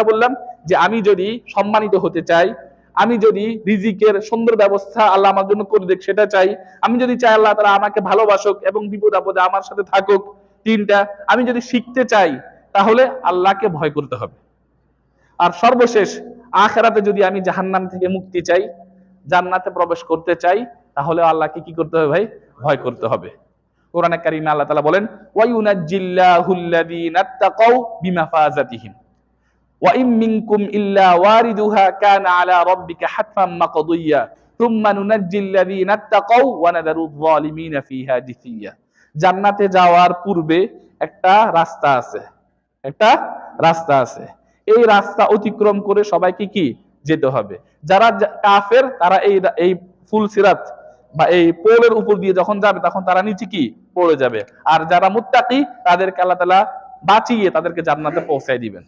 বললাম যে আমি যদি সম্মানিত হতে চাই, আমি যদি রিজিকের সুন্দর ব্যবস্থা আল্লাহ আমার জন্য করে দেখ সেটা চাই, আমি যদি চাই আল্লাহ তাআলা আমাকে ভালোবাসুক এবং বিপদ আপদে আমার সাথে থাকুক, তিনটা আমি যদি শিখতে চাই, তাহলে আল্লাহকে ভয় করতে হবে। আর সর্বশেষ আখিরাতে যদি আমি জাহান্নাম থেকে মুক্তি চাই, জান্নাতে প্রবেশ করতে চাই, তাহলে আল্লাহকে কি করতে হবে ভাই? ভয় করতে হবে। কোরআনে কারিমে আল্লাহ তাআলা বলেন, ওয়া ইউনাজ্জিল্লাহুল্লাযীনা তাকাউ বিমাফাযাতিহিম ওয়া ইম মিনকুম ইল্লা ওয়ারিদুহা কানা আলা রাব্বিকা হাতফাম মাকদিয়্যা সুম্মা নুনাজ্জিল্লাযীনা তাকাউ ওয়া নাযারুয যালিমিনা ফিহা জিসিয়্যা। জান্নাতে যাওয়ার পূর্বে একটা রাস্তা আছে, একটা রাস্তা আছে। এই রাস্তা অতিক্রম করে সবাইকে কি যেতে হবে। যারা কাফের তারা এই ফুল সিরাত বা এই পোলের উপর দিয়ে যখন যাবে তখন তারা নিচে কি পড়ে যাবে। আর যারা মুত্তাকি তাদেরকে আল্লাহ তাআলা বাঁচিয়ে তাদেরকে জান্নাতে পৌঁছায় দিবেন।